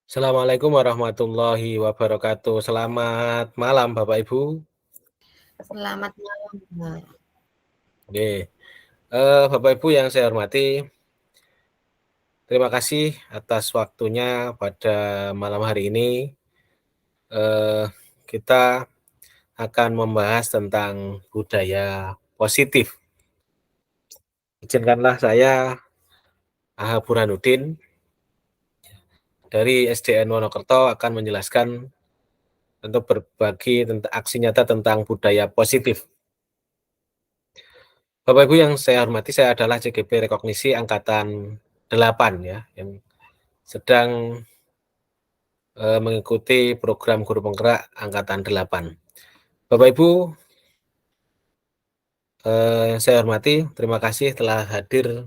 Assalamualaikum warahmatullahi wabarakatuh. Selamat malam Bapak Ibu. Selamat malam, Mbak. Oke, Bapak Ibu yang saya hormati, terima kasih atas waktunya pada malam hari ini. Eh, Kita akan membahas tentang budaya positif. Izinkanlah saya, Aha Burhanuddin, dari SDN Wonokerto akan menjelaskan untuk berbagi tentang aksi nyata tentang budaya positif. Bapak Ibu yang saya hormati, saya adalah CGP Rekognisi Angkatan 8 ya, yang sedang mengikuti program guru penggerak Angkatan 8. Bapak Ibu yang saya hormati, terima kasih telah hadir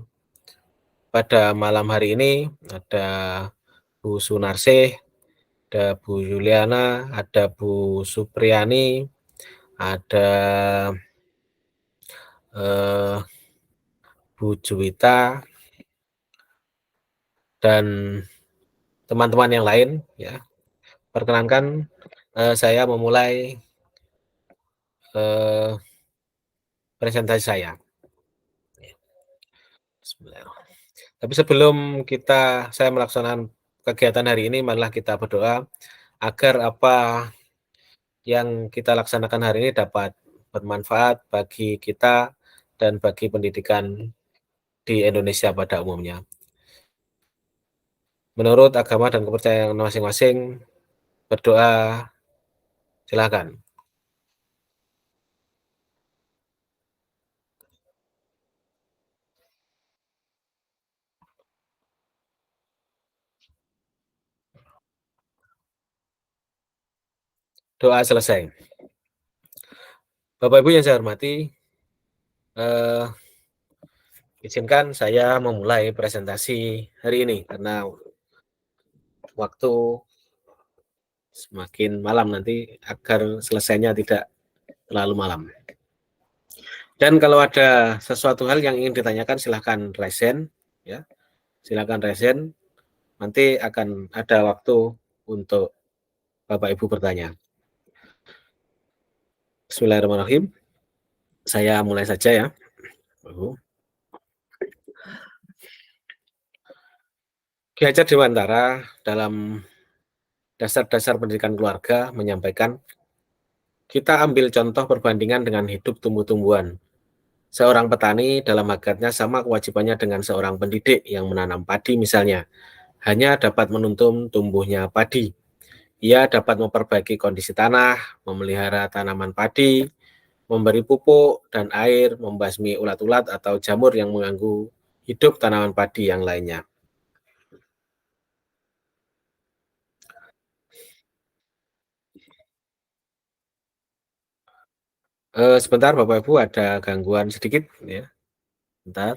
pada malam hari ini. Ada Bu Sunarsih, ada Bu Yuliana, ada Bu Supriyani, ada Bu Juwita, dan teman-teman yang lain ya. Perkenankan saya memulai presentasi saya. Tapi sebelum saya melaksanakan kegiatan hari ini, marilah kita berdoa agar apa yang kita laksanakan hari ini dapat bermanfaat bagi kita dan bagi pendidikan di Indonesia pada umumnya. Menurut agama dan kepercayaan masing-masing, berdoa silakan. Doa selesai. Bapak Ibu yang saya hormati, izinkan saya memulai presentasi hari ini karena waktu semakin malam nanti agar selesainya tidak terlalu malam. Dan kalau ada sesuatu hal yang ingin ditanyakan silahkan raise hand, ya. Silakan raise hand. Nanti akan ada waktu untuk Bapak Ibu bertanya. Bismillahirrahmanirrahim. Saya mulai saja ya, Ibu. Ki Hajar Dewantara dalam dasar-dasar pendidikan keluarga menyampaikan, kita ambil contoh perbandingan dengan hidup tumbuh-tumbuhan. Seorang petani dalam hakikatnya sama kewajibannya dengan seorang pendidik yang menanam padi misalnya. Hanya dapat menuntun tumbuhnya padi. Ia dapat memperbaiki kondisi tanah, memelihara tanaman padi, memberi pupuk dan air, membasmi ulat-ulat atau jamur yang mengganggu hidup tanaman padi yang lainnya. Sebentar Bapak Ibu, ada gangguan sedikit ya. Sebentar.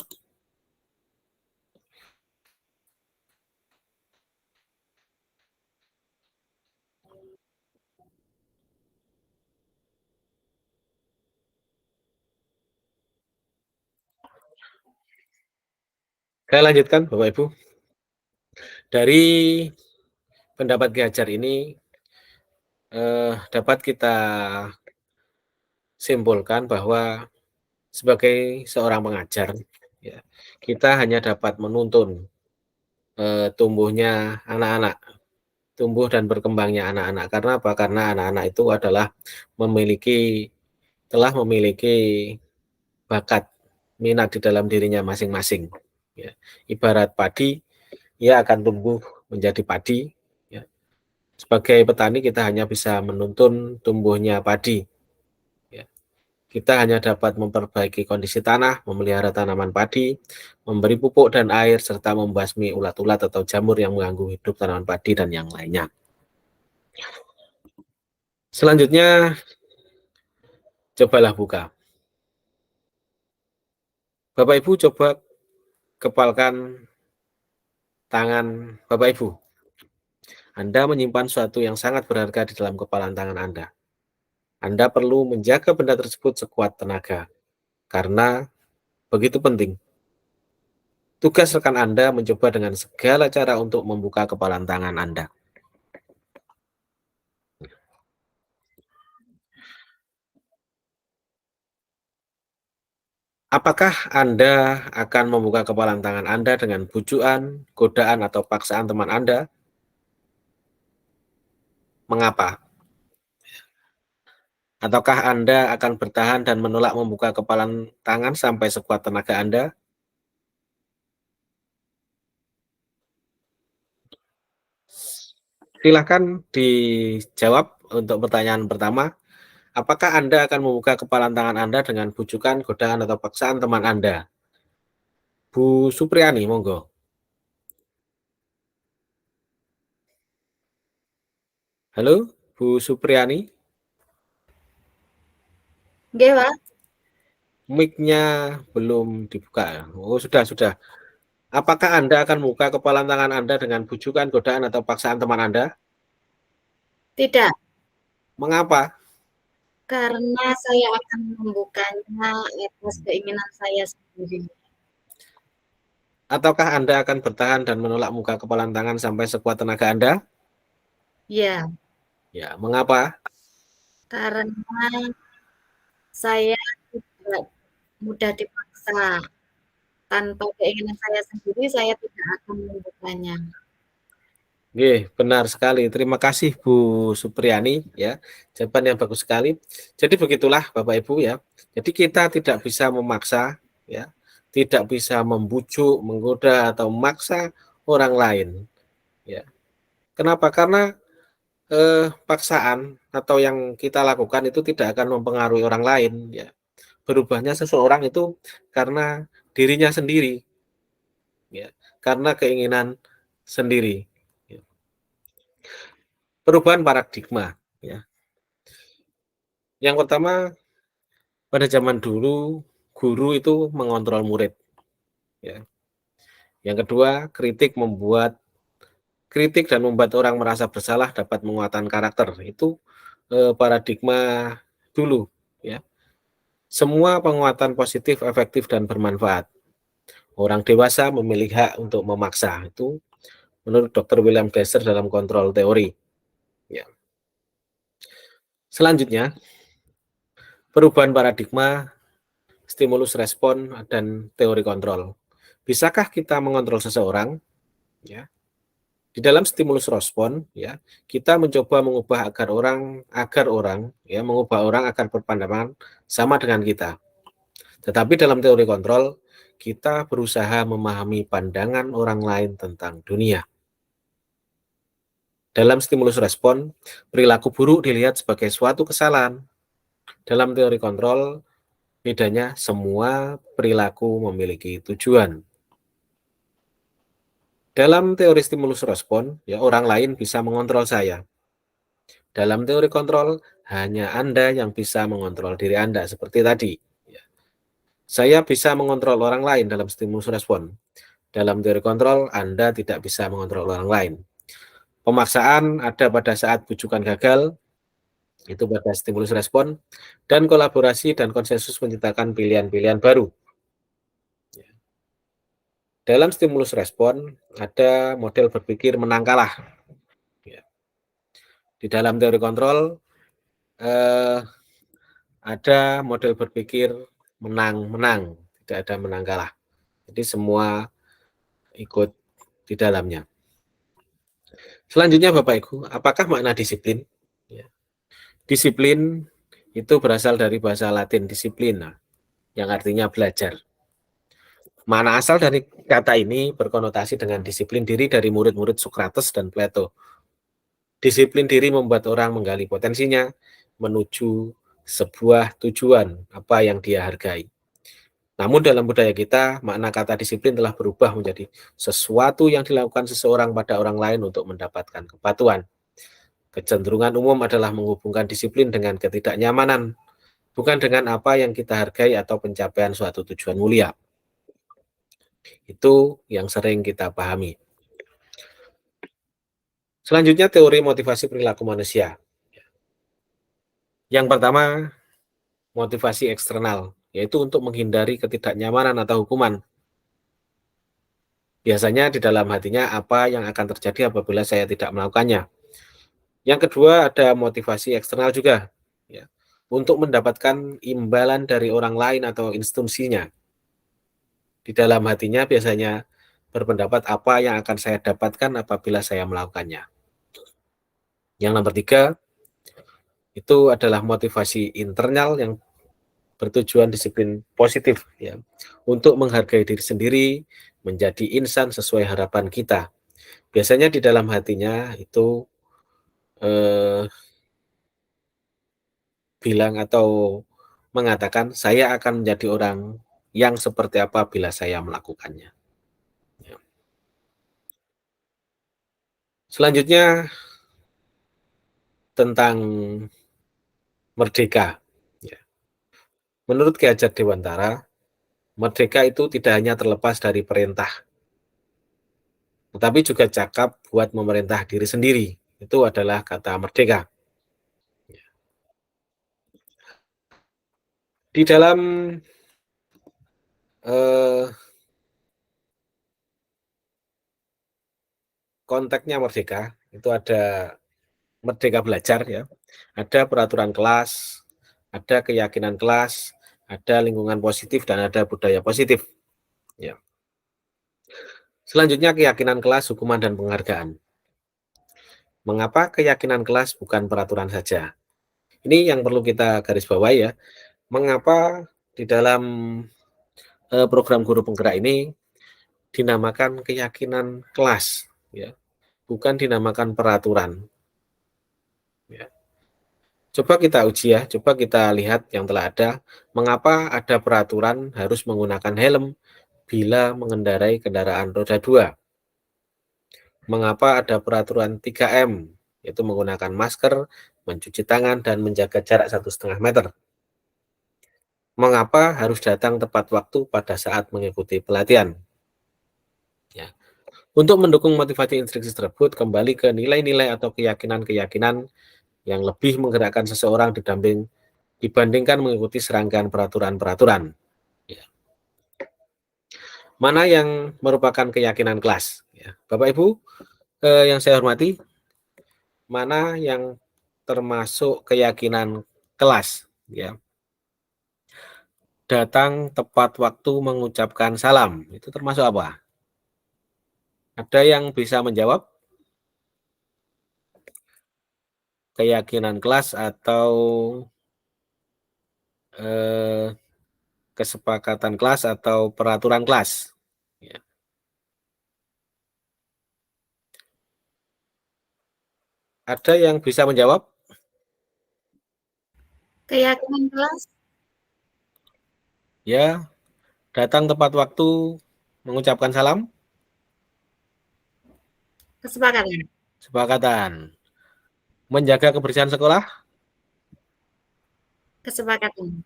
Saya lanjutkan Bapak Ibu. Dari pendapat Ki Hajar ini dapat kita simpulkan bahwa sebagai seorang pengajar, ya, kita hanya dapat menuntun tumbuhnya anak-anak, tumbuh dan berkembangnya anak-anak. Karena apa? Karena anak-anak itu adalah telah memiliki bakat, minat di dalam dirinya masing-masing. Ya. Ibarat padi, ia akan tumbuh menjadi padi. Ya. Sebagai petani kita hanya bisa menuntun tumbuhnya padi. Ya. Kita hanya dapat memperbaiki kondisi tanah, memelihara tanaman padi, memberi pupuk dan air, serta membasmi ulat-ulat atau jamur yang mengganggu hidup tanaman padi dan yang lainnya. Selanjutnya, cobalah buka. Bapak Ibu coba kepalkan tangan Bapak Ibu. Anda menyimpan sesuatu yang sangat berharga di dalam kepalan tangan Anda. Anda perlu menjaga benda tersebut sekuat tenaga, karena begitu penting. Tugas rekan Anda mencoba dengan segala cara untuk membuka kepalan tangan Anda. Apakah Anda akan membuka kepalan tangan Anda dengan bujukan, godaan, atau paksaan teman Anda? Mengapa? Ataukah Anda akan bertahan dan menolak membuka kepalan tangan sampai sekuat tenaga Anda? Silakan dijawab untuk pertanyaan pertama. Apakah Anda akan membuka kepalan tangan Anda dengan bujukan, godaan, atau paksaan teman Anda? Bu Supriyani, monggo. Halo, Bu Supriyani. Nggih, Pak. Mic-nya belum dibuka. Oh, sudah. Apakah Anda akan membuka kepalan tangan Anda dengan bujukan, godaan, atau paksaan teman Anda? Tidak, Mengapa? karena saya akan membukanya atas keinginan saya sendiri. Ataukah Anda akan bertahan dan menolak membuka kepalan tangan sampai sekuat tenaga Anda? Ya, Ya, mengapa? karena saya tidak mudah dipaksa. Tanpa keinginan saya sendiri, saya tidak akan membukanya. Oke, benar sekali. Terima kasih Bu Supriyani ya. Jawaban yang bagus sekali. Jadi begitulah Bapak Ibu ya. Jadi kita tidak bisa memaksa ya, tidak bisa membujuk, menggoda atau memaksa orang lain ya. Kenapa? Karena paksaan atau yang kita lakukan itu tidak akan mempengaruhi orang lain ya. Berubahnya seseorang itu karena dirinya sendiri ya, karena keinginan sendiri. Ya. Perubahan paradigma ya. Yang pertama, pada zaman dulu guru itu mengontrol murid ya. Yang kedua, kritik dan membuat orang merasa bersalah dapat menguatkan karakter. Itu paradigma dulu ya. Semua penguatan positif, efektif, dan bermanfaat. Orang dewasa memilih hak untuk memaksa. Itu menurut Dr. William Glasser dalam kontrol teori. Ya. Selanjutnya, perubahan paradigma, stimulus respon, dan teori kontrol. Bisakah kita mengontrol seseorang? Ya. Di dalam stimulus respon, ya, kita mencoba mengubah agar orang ya mengubah orang agar berpandangan sama dengan kita. Tetapi dalam teori kontrol, kita berusaha memahami pandangan orang lain tentang dunia. Dalam stimulus respon, perilaku buruk dilihat sebagai suatu kesalahan. Dalam teori kontrol, bedanya semua perilaku memiliki tujuan. Dalam teori stimulus respon, ya orang lain bisa mengontrol saya. Dalam teori kontrol, hanya Anda yang bisa mengontrol diri Anda, seperti tadi. Ya. Saya bisa mengontrol orang lain dalam stimulus respon. Dalam teori kontrol, Anda tidak bisa mengontrol orang lain. Pemaksaan ada pada saat bujukan gagal, itu pada stimulus respon, dan kolaborasi dan konsensus menciptakan pilihan-pilihan baru. Dalam stimulus respon, ada model berpikir menang kalah. Di dalam teori kontrol, ada model berpikir menang-menang, tidak ada menang kalah. Jadi semua ikut di dalamnya. Selanjutnya Bapak Ibu, apakah makna disiplin? Disiplin itu berasal dari bahasa Latin disiplina, yang artinya belajar. Makna asal dari kata ini berkonotasi dengan disiplin diri dari murid-murid Socrates dan Plato. Disiplin diri membuat orang menggali potensinya menuju sebuah tujuan apa yang dia hargai. Namun dalam budaya kita, makna kata disiplin telah berubah menjadi sesuatu yang dilakukan seseorang pada orang lain untuk mendapatkan kepatuhan. Kecenderungan umum adalah menghubungkan disiplin dengan ketidaknyamanan, bukan dengan apa yang kita hargai atau pencapaian suatu tujuan mulia. Itu yang sering kita pahami. Selanjutnya teori motivasi perilaku manusia. Yang pertama, motivasi eksternal, yaitu untuk menghindari ketidaknyamanan atau hukuman. Biasanya di dalam hatinya apa yang akan terjadi apabila saya tidak melakukannya. Yang kedua ada motivasi eksternal juga, ya, untuk mendapatkan imbalan dari orang lain atau institusinya. Di dalam hatinya biasanya berpendapat apa yang akan saya dapatkan apabila saya melakukannya. Yang nomor 3, itu adalah motivasi internal yang bertujuan disiplin positif ya, untuk menghargai diri sendiri, menjadi insan sesuai harapan kita. Biasanya di dalam hatinya itu eh, bilang atau mengatakan saya akan menjadi orang yang seperti apa bila saya melakukannya. Ya. Selanjutnya tentang merdeka. Ya. Menurut Ki Hajar Dewantara, merdeka itu tidak hanya terlepas dari perintah, tetapi juga cakap buat memerintah diri sendiri. Itu adalah kata merdeka. Di dalam eh, konteksnya merdeka, itu ada merdeka belajar ya, ada peraturan kelas, ada keyakinan kelas, ada lingkungan positif dan ada budaya positif. Ya. Selanjutnya keyakinan kelas, hukuman dan penghargaan. Mengapa keyakinan kelas bukan peraturan saja? Ini yang perlu kita garis bawahi ya. Mengapa di dalam program guru penggerak ini dinamakan keyakinan kelas, ya, bukan dinamakan peraturan. Ya. Coba kita uji ya, coba kita lihat yang telah ada. Mengapa ada peraturan harus menggunakan helm bila mengendarai kendaraan roda 2? Mengapa ada peraturan 3M, yaitu menggunakan masker, mencuci tangan, dan menjaga jarak 1,5 meter? Mengapa harus datang tepat waktu pada saat mengikuti pelatihan? Ya. Untuk mendukung motivasi instruksi tersebut, kembali ke nilai-nilai atau keyakinan-keyakinan yang lebih menggerakkan seseorang dibandingkan mengikuti serangkaian peraturan-peraturan. Ya. Mana yang merupakan keyakinan kelas? Ya. Bapak Ibu yang saya hormati, mana yang termasuk keyakinan kelas? Ya. Datang tepat waktu mengucapkan salam, itu termasuk apa? Ada yang bisa menjawab? Keyakinan kelas atau eh, kesepakatan kelas atau peraturan kelas? Ya. Ada yang bisa menjawab? Keyakinan kelas, Ya, datang tepat waktu mengucapkan salam? kesepakatan, Kesepakatan. Menjaga kebersihan sekolah? kesepakatan,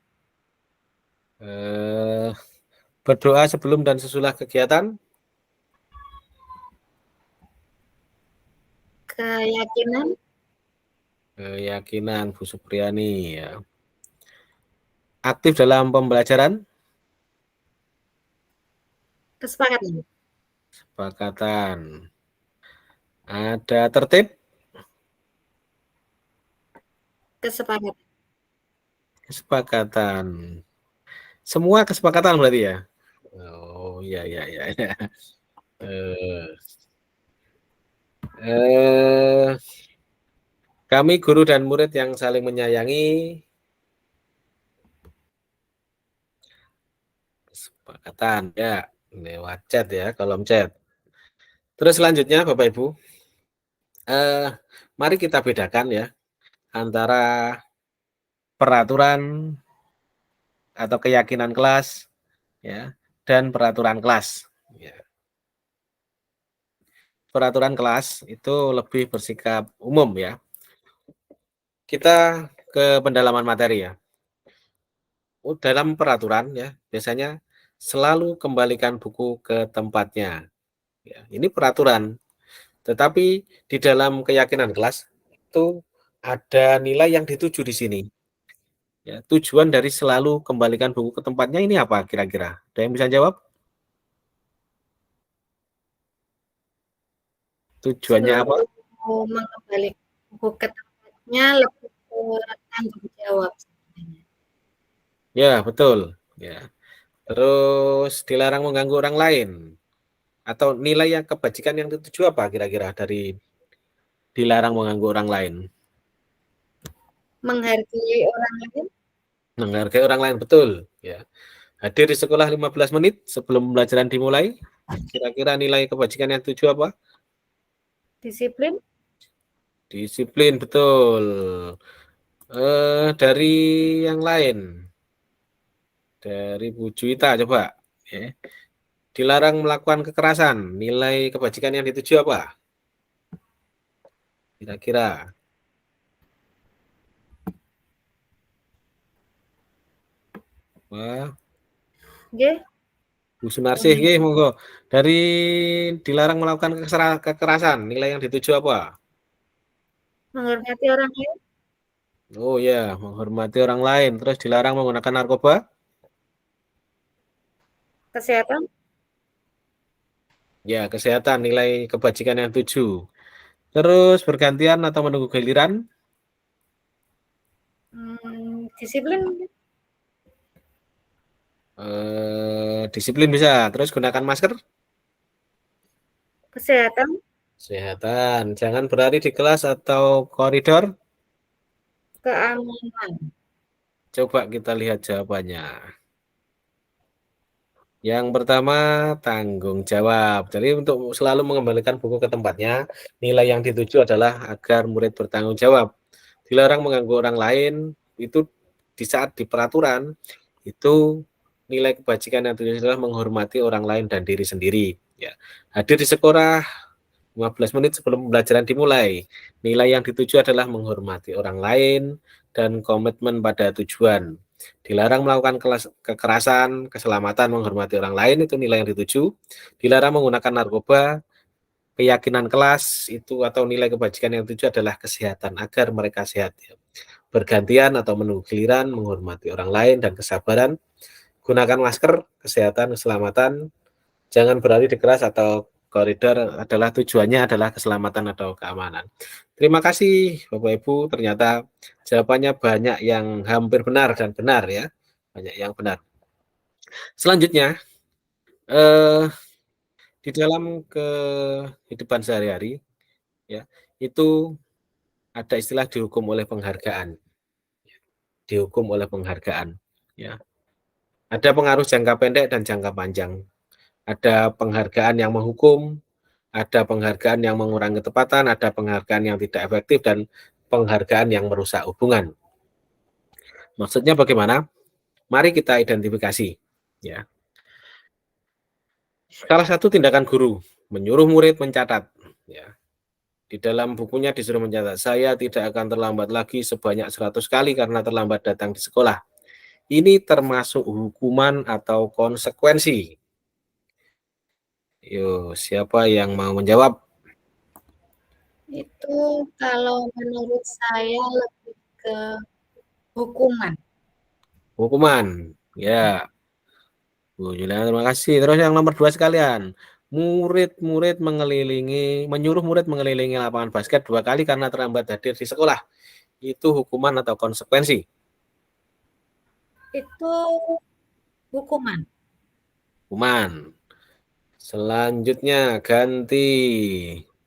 Eh, berdoa sebelum dan sesudah kegiatan? keyakinan, Keyakinan Bu Supriyani ya. Aktif dalam pembelajaran? kesepakatan, Kesepakatan. Ada tertib? kesepakatan. Kesepakatan. Semua kesepakatan berarti ya? Oh, iya, iya, iya. Ya. Eh, eh, kami guru dan murid yang saling menyayangi. Kesepakatan ya, lewat chat ya, kolom chat. Terus selanjutnya Bapak Ibu, eh, mari kita bedakan ya antara peraturan atau keyakinan kelas ya dan peraturan kelas. Ya. Peraturan kelas itu lebih bersikap umum ya. Kita ke pendalaman materi ya. Dalam peraturan ya biasanya selalu kembalikan buku ke tempatnya. Ya, ini peraturan. Tetapi di dalam keyakinan kelas itu ada nilai yang dituju di sini. Ya, tujuan dari selalu kembalikan buku ke tempatnya ini apa kira-kira? Ada yang bisa jawab? Tujuannya apa? Selalu mengembalikan buku ke tempatnya lebih ke tanggung jawab sebenarnya. Ya, betul. Ya. Terus dilarang mengganggu orang lain. Atau nilai yang kebajikan yang dituju apa kira-kira dari dilarang mengganggu orang lain? Menghargai orang lain. Menghargai orang lain, betul. Ya. Hadir di sekolah 15 menit sebelum pembelajaran dimulai. Kira-kira nilai kebajikan yang dituju apa? Disiplin. Disiplin, betul. Dari yang lain. Dari Bu Juwita, coba. Ya. Dilarang melakukan kekerasan. Nilai kebajikan yang dituju apa? Kira-kira. Wah, Nggih. Bu Sunarsih, monggo. Dari dilarang melakukan kekerasan, nilai yang dituju apa? Menghormati orang lain. Oh ya, menghormati orang lain. Terus dilarang menggunakan narkoba? Kesehatan. Ya, kesehatan, nilai kebajikan yang tujuh. Terus bergantian atau menunggu giliran? Disiplin. Disiplin bisa. Terus gunakan masker? Kesehatan. Kesehatan. Jangan berlari di kelas atau koridor. Keamanan. Coba kita lihat jawabannya. Yang pertama, tanggung jawab. Jadi untuk selalu mengembalikan buku ke tempatnya, nilai yang dituju adalah agar murid bertanggung jawab. Dilarang mengganggu orang lain, itu di saat di peraturan, itu nilai kebajikan yang dituju adalah menghormati orang lain dan diri sendiri. Ya. Hadir di sekolah 15 menit sebelum pembelajaran dimulai. Nilai yang dituju adalah menghormati orang lain dan komitmen pada tujuan. Dilarang melakukan kekerasan, keselamatan, menghormati orang lain, itu nilai yang dituju. Dilarang menggunakan narkoba, keyakinan kelas, itu atau nilai kebajikan yang dituju adalah kesehatan, agar mereka sehat. Bergantian atau menunggu giliran, menghormati orang lain, dan kesabaran. Gunakan masker, kesehatan, keselamatan. Jangan berlari di kelas atau koridor adalah tujuannya adalah keselamatan atau keamanan. Terima kasih Bapak Ibu, ternyata jawabannya banyak yang hampir benar dan benar ya. Banyak yang benar. Selanjutnya, di dalam kehidupan sehari-hari ya, itu ada istilah dihukum oleh penghargaan. Dihukum oleh penghargaan ya. Ada pengaruh jangka pendek dan jangka panjang. Ada penghargaan yang menghukum, ada penghargaan yang mengurangi ketepatan, ada penghargaan yang tidak efektif, dan penghargaan yang merusak hubungan. Maksudnya bagaimana? Mari kita identifikasi. Ya. Salah satu tindakan guru, menyuruh murid mencatat. Ya. Di dalam bukunya disuruh mencatat, saya tidak akan terlambat lagi sebanyak 100 kali karena terlambat datang di sekolah. Ini termasuk hukuman atau konsekuensi. Yo, siapa yang mau menjawab? Itu kalau menurut saya lebih ke hukuman. Hukuman. Ya, Bu Juliana, terima kasih. Terus yang nomor 2 sekalian. Menyuruh murid mengelilingi lapangan basket 2 kali karena terlambat hadir di sekolah. Itu hukuman atau konsekuensi? Itu hukuman. Hukuman. Selanjutnya ganti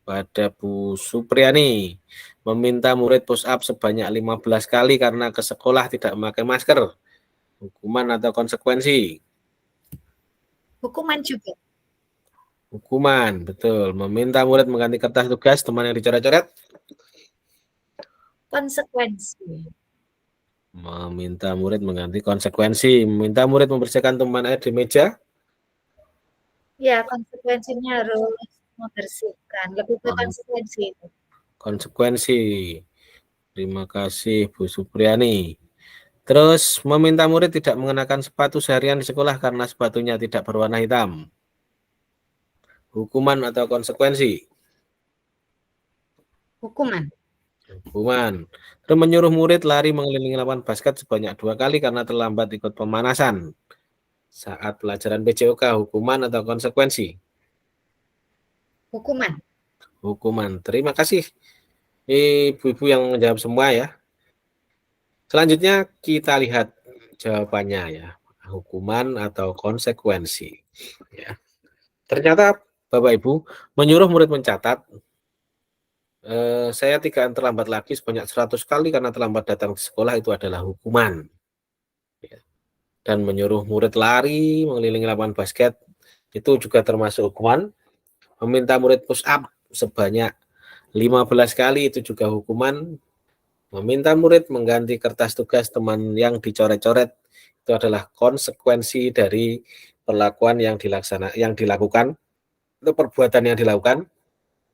pada Bu Supriyani. Meminta murid push up sebanyak 15 kali karena ke sekolah tidak memakai masker. Hukuman atau konsekuensi? Hukuman juga. Hukuman, betul. Meminta murid mengganti kertas tugas teman yang dicoret-coret. Konsekuensi. Meminta murid mengganti konsekuensi. Meminta murid membersihkan tumpahan air di meja. Ya, konsekuensinya harus membersihkan. Lebih ke konsekuensi itu. Konsekuensi. Terima kasih Bu Supriyani. Terus meminta murid tidak mengenakan sepatu seharian di sekolah karena sepatunya tidak berwarna hitam. Hukuman atau konsekuensi? Hukuman. Hukuman. Terus menyuruh murid lari mengelilingi lapangan basket sebanyak 2 kali karena terlambat ikut pemanasan saat pelajaran PJOK. Hukuman atau konsekuensi? Hukuman. Hukuman. Terima kasih ibu-ibu yang menjawab semua ya. Selanjutnya kita lihat jawabannya ya. hukuman atau konsekuensi. Ya. Ternyata Bapak Ibu menyuruh murid mencatat, saya 3 hari terlambat lagi sebanyak 100 kali karena terlambat datang ke sekolah itu adalah hukuman. Ya. Dan menyuruh murid lari mengelilingi lapangan basket itu juga termasuk hukuman. Meminta murid push up sebanyak 15 kali itu juga hukuman. Meminta murid mengganti kertas tugas teman yang dicoret-coret itu adalah konsekuensi dari perlakuan yang dilakukan, itu perbuatan yang dilakukan.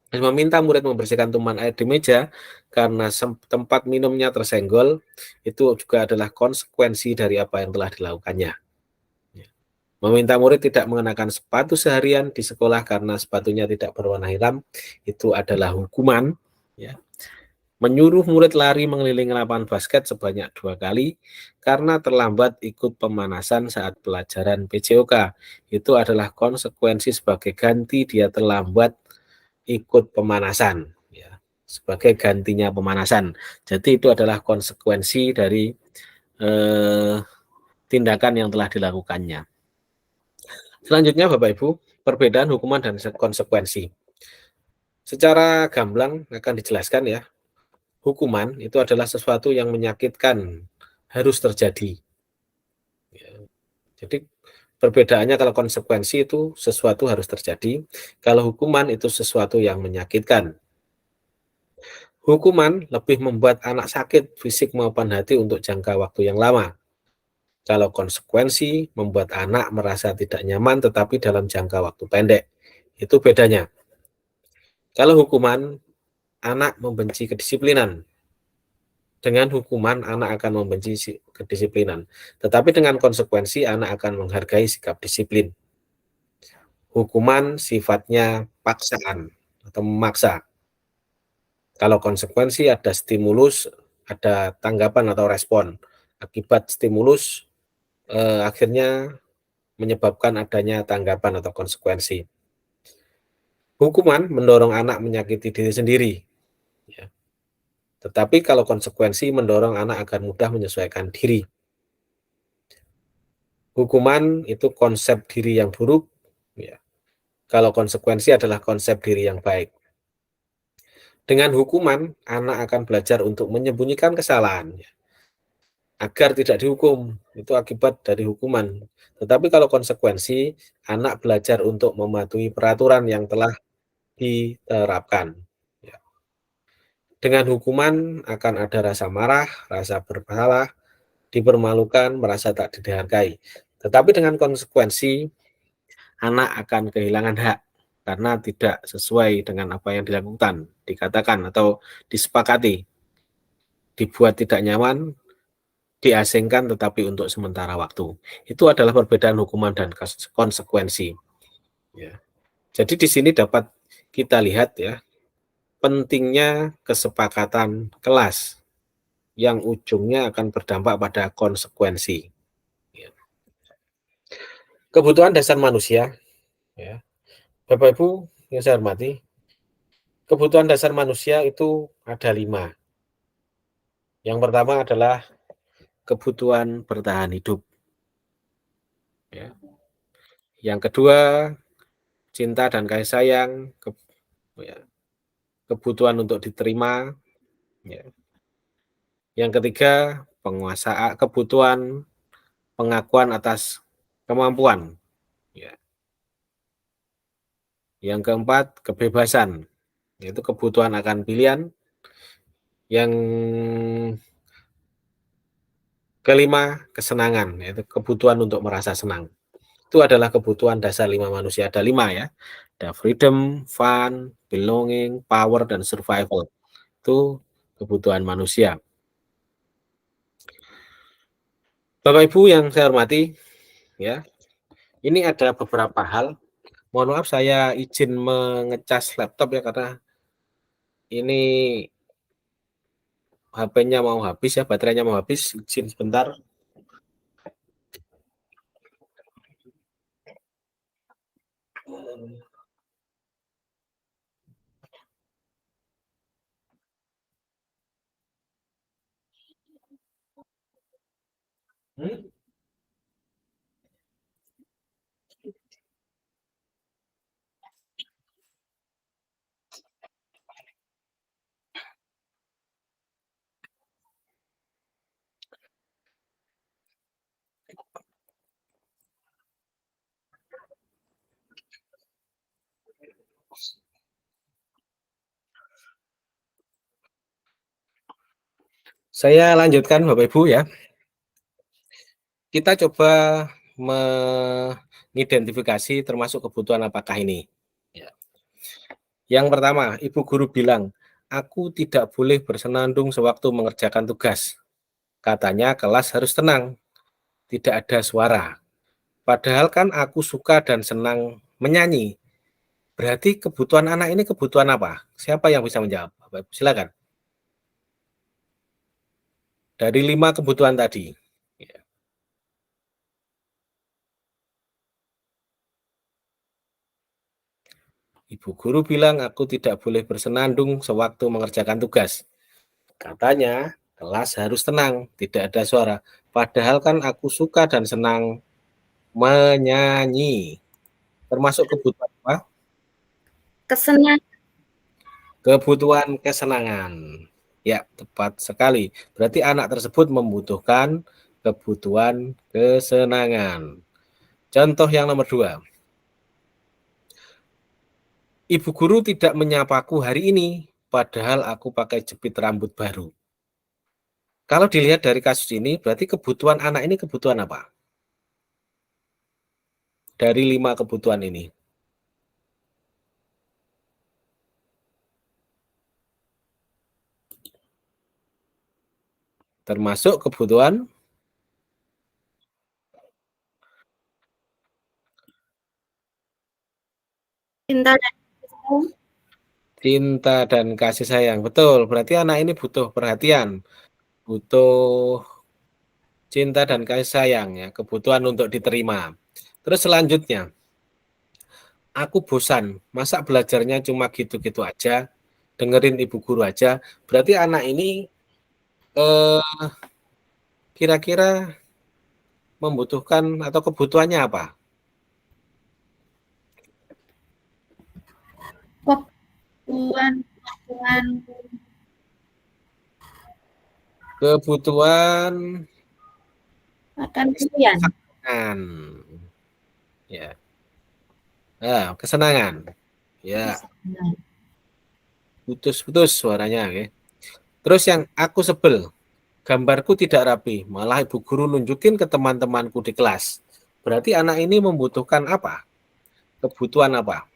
Dan meminta murid membersihkan tumpahan air di meja karena tempat minumnya tersenggol, itu juga adalah konsekuensi dari apa yang telah dilakukannya. Meminta murid tidak mengenakan sepatu seharian di sekolah karena sepatunya tidak berwarna hitam, itu adalah hukuman. Ya. Menyuruh murid lari mengelilingi lapangan basket sebanyak 2 kali karena terlambat ikut pemanasan saat pelajaran PJOK. Itu adalah konsekuensi sebagai ganti dia terlambat ikut pemanasan. Ya. Sebagai gantinya pemanasan. Jadi itu adalah konsekuensi dari tindakan yang telah dilakukannya. Selanjutnya Bapak Ibu, perbedaan hukuman dan konsekuensi. Secara gamblang akan dijelaskan ya, hukuman itu adalah sesuatu yang menyakitkan, harus terjadi. Ya. Jadi perbedaannya kalau konsekuensi itu sesuatu harus terjadi, kalau hukuman itu sesuatu yang menyakitkan. Hukuman lebih membuat anak sakit fisik maupun hati untuk jangka waktu yang lama. Kalau konsekuensi membuat anak merasa tidak nyaman tetapi dalam jangka waktu pendek. Itu bedanya. Kalau hukuman, anak membenci kedisiplinan. Dengan hukuman, anak akan membenci kedisiplinan. Tetapi dengan konsekuensi, anak akan menghargai sikap disiplin. Hukuman sifatnya paksaan atau memaksa. Kalau konsekuensi ada stimulus, ada tanggapan atau respon. Akibat stimulus, akhirnya menyebabkan adanya tanggapan atau konsekuensi. Hukuman mendorong anak menyakiti diri sendiri. Ya. Tetapi kalau konsekuensi mendorong anak agar mudah menyesuaikan diri. Hukuman itu konsep diri yang buruk. Ya. Kalau konsekuensi adalah konsep diri yang baik. Dengan hukuman, anak akan belajar untuk menyembunyikan kesalahan. Ya. Agar tidak dihukum. Itu akibat dari hukuman. Tetapi kalau konsekuensi, anak belajar untuk mematuhi peraturan yang telah diterapkan. Ya. Dengan hukuman akan ada rasa marah, rasa bersalah, dipermalukan, merasa tak dihargai. Tetapi dengan konsekuensi, anak akan kehilangan hak karena tidak sesuai dengan apa yang dilakukan, dikatakan atau disepakati. Dibuat tidak nyaman, diasingkan tetapi untuk sementara waktu. Itu adalah perbedaan hukuman dan konsekuensi. Ya. Jadi di sini dapat kita lihat ya, pentingnya kesepakatan kelas yang ujungnya akan berdampak pada konsekuensi. Ya. Kebutuhan dasar manusia, ya. Bapak Ibu yang saya hormati, kebutuhan dasar manusia itu ada 5. Yang pertama adalah kebutuhan bertahan hidup. Ya. Yang kedua, cinta dan kasih sayang, ya, kebutuhan untuk diterima. Ya. Yang ketiga, penguasaan, kebutuhan pengakuan atas kemampuan. Ya. Yang keempat, kebebasan, yaitu kebutuhan akan pilihan. Yang kelima, kesenangan, yaitu kebutuhan untuk merasa senang. Itu adalah kebutuhan dasar 5 manusia. Ada 5 ya. Ada freedom, fun, belonging, power, dan survival. Itu kebutuhan manusia. Bapak Ibu yang saya hormati, ya, ini ada beberapa hal. Mohon maaf saya izin mengecas laptop ya karena ini HP-nya mau habis ya, baterainya mau habis. Izin sebentar. Saya lanjutkan Bapak Ibu ya. Kita coba mengidentifikasi termasuk kebutuhan apakah ini. Ya. Yang pertama, ibu guru bilang, "Aku tidak boleh bersenandung sewaktu mengerjakan tugas. Katanya kelas harus tenang, tidak ada suara. Padahal kan aku suka dan senang menyanyi." Berarti kebutuhan anak ini kebutuhan apa? Siapa yang bisa menjawab? Bapak Ibu, silakan. Dari 5 kebutuhan tadi. Ya. Ibu guru bilang aku tidak boleh bersenandung sewaktu mengerjakan tugas. Katanya kelas harus tenang, tidak ada suara. Padahal kan aku suka dan senang menyanyi. Termasuk kebutuhan apa? Kesenangan. Kebutuhan kesenangan. Ya, tepat sekali. Berarti anak tersebut membutuhkan kebutuhan kesenangan. Contoh yang nomor 2. Ibu guru tidak menyapaku hari ini, padahal aku pakai jepit rambut baru. Kalau dilihat dari kasus ini, berarti kebutuhan anak ini kebutuhan apa? Dari 5 kebutuhan ini. Termasuk kebutuhan Cinta dan kasih. cinta dan kasih sayang. Betul, berarti anak ini butuh perhatian, butuh cinta dan kasih sayang ya, kebutuhan untuk diterima. Terus selanjutnya, aku bosan, masa belajarnya cuma gitu-gitu aja, dengerin ibu guru aja. Berarti anak ini eh, kira-kira membutuhkan atau kebutuhannya apa? Kebutuhan Kebutuhan akan kalian. kesenangan. Ya. Nah, kesenangan. Ya, putus-putus suaranya, oke. Terus yang aku sebel, gambarku tidak rapi, malah ibu guru nunjukin ke teman-temanku di kelas. Berarti anak ini membutuhkan apa? Kebutuhan apa?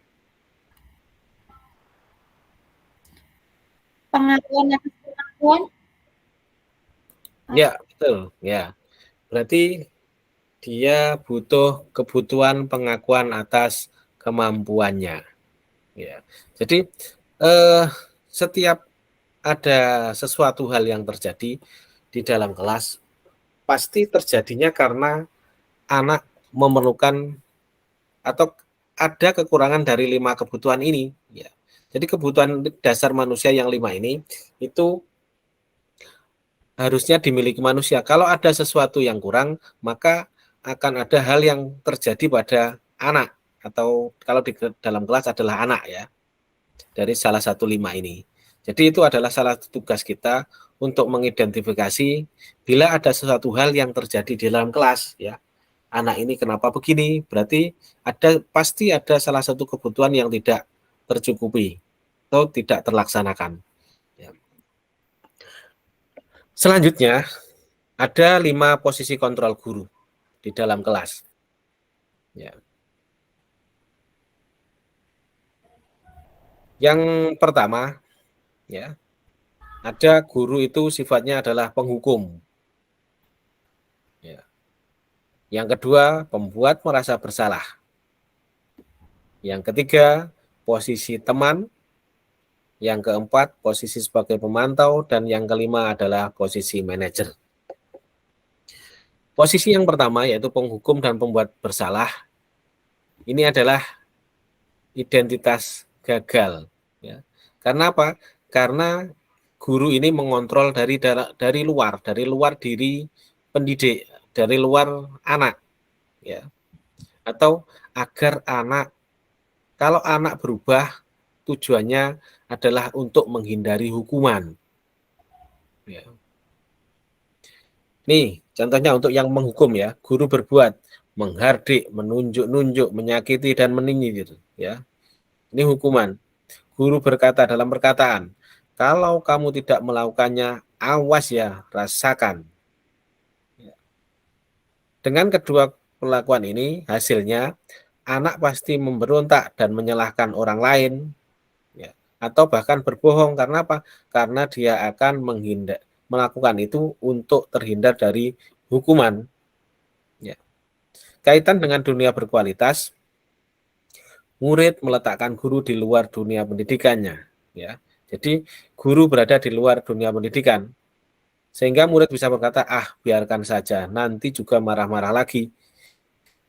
Pengakuan atas pengakuan. Ya, betul. Ya, berarti dia butuh kebutuhan pengakuan atas kemampuannya. Ya, jadi eh, setiap ada sesuatu hal yang terjadi di dalam kelas, pasti terjadinya karena anak memerlukan atau ada kekurangan dari 5 kebutuhan ini. Ya. Jadi kebutuhan dasar manusia yang 5 ini itu harusnya dimiliki manusia. Kalau ada sesuatu yang kurang, maka akan ada hal yang terjadi pada anak atau kalau di dalam kelas adalah anak ya dari salah satu 5 ini. Jadi itu adalah salah satu tugas kita untuk mengidentifikasi bila ada sesuatu hal yang terjadi di dalam kelas ya. Anak ini kenapa begini? Berarti pasti ada salah satu kebutuhan yang tidak tercukupi atau tidak terlaksanakan. Ya. Selanjutnya, ada 5 posisi kontrol guru di dalam kelas. Ya. Yang pertama, ya, ada guru itu sifatnya adalah penghukum. Ya. Yang kedua, pembuat merasa bersalah. Yang ketiga, posisi teman. Yang keempat, posisi sebagai pemantau. Dan yang kelima adalah posisi manajer. Posisi yang pertama yaitu penghukum dan pembuat bersalah. Ini adalah identitas gagal. Ya. Karena apa? Karena guru ini mengontrol dari luar diri pendidik, dari luar anak, ya. Atau agar kalau anak berubah tujuannya adalah untuk menghindari hukuman. Ya. Nih, Contohnya untuk yang menghukum ya, guru berbuat menghardik, menunjuk-nunjuk, menyakiti dan menyindir ya. Ini hukuman. Guru berkata dalam perkataan, kalau kamu tidak melakukannya, awas ya, rasakan. Dengan kedua perlakuan ini, hasilnya anak pasti memberontak dan menyalahkan orang lain, ya, atau bahkan berbohong. Karena apa? Karena dia akan melakukan itu untuk terhindar dari hukuman. Ya. Kaitan dengan dunia berkualitas, murid meletakkan guru di luar dunia pendidikannya. Ya. Jadi guru berada di luar dunia pendidikan, sehingga murid bisa berkata, ah biarkan saja, nanti juga marah-marah lagi.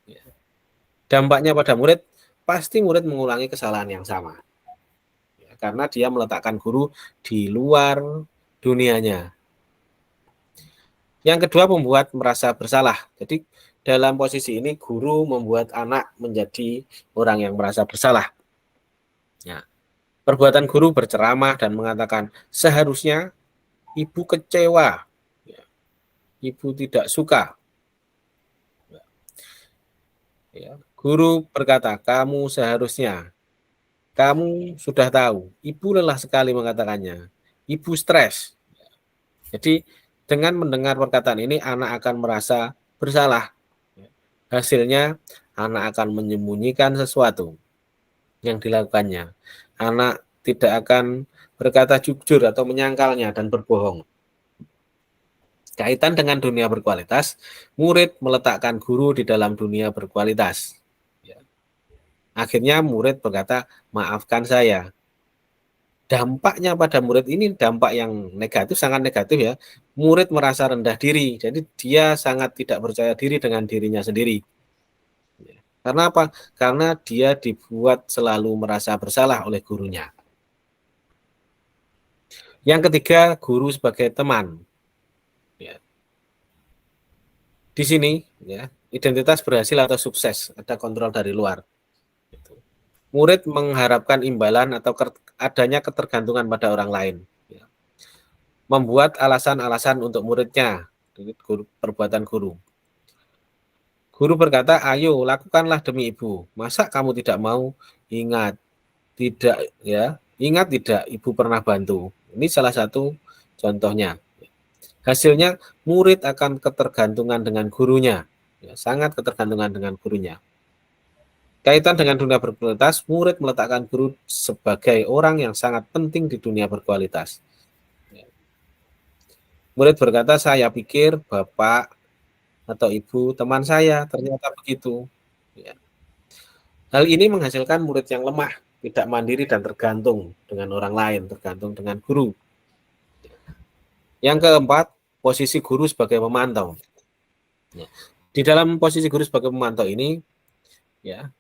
Ya. Dampaknya pada murid, pasti murid mengulangi kesalahan yang sama. Ya, karena dia meletakkan guru di luar dunianya. Yang kedua, membuat merasa bersalah. Jadi dalam posisi ini guru membuat anak menjadi orang yang merasa bersalah. Ya. Perbuatan guru berceramah dan mengatakan, seharusnya ibu kecewa, ya. Ibu tidak suka. Ya. Guru berkata, kamu seharusnya, kamu sudah tahu, ibu lelah sekali mengatakannya, ibu stres. Jadi dengan mendengar perkataan ini, anak akan merasa bersalah. Hasilnya, anak akan menyembunyikan sesuatu yang dilakukannya. Anak tidak akan berkata jujur atau menyangkalnya dan berbohong. Kaitan dengan dunia berkualitas, murid meletakkan guru di dalam dunia berkualitas. Akhirnya murid berkata, maafkan saya. Dampaknya pada murid ini dampak yang negatif, sangat negatif ya. Murid merasa rendah diri, jadi dia sangat tidak percaya diri dengan dirinya sendiri. Karena apa? Karena dia dibuat selalu merasa bersalah oleh gurunya. Yang ketiga, guru sebagai teman. Ya. Di sini, ya, identitas berhasil atau sukses, ada kontrol dari luar. Murid mengharapkan imbalan atau adanya ketergantungan pada orang lain. Ya. Membuat alasan-alasan untuk muridnya, perbuatan guru. Guru berkata, ayo lakukanlah demi ibu. Masa kamu tidak mau? Ingat, tidak ya. Ingat tidak, ibu pernah bantu. Ini salah satu contohnya. Hasilnya murid akan ketergantungan dengan gurunya. Ya, sangat ketergantungan dengan gurunya. Kaitan dengan dunia berkualitas, murid meletakkan guru sebagai orang yang sangat penting di dunia berkualitas. Ya. Murid berkata, saya pikir bapak atau ibu teman saya, ternyata begitu. Ya. Hal ini menghasilkan murid yang lemah, tidak mandiri dan tergantung dengan orang lain, tergantung dengan guru. Yang keempat, posisi guru sebagai pemantau. Ya. Di dalam posisi guru sebagai pemantau ini, ya,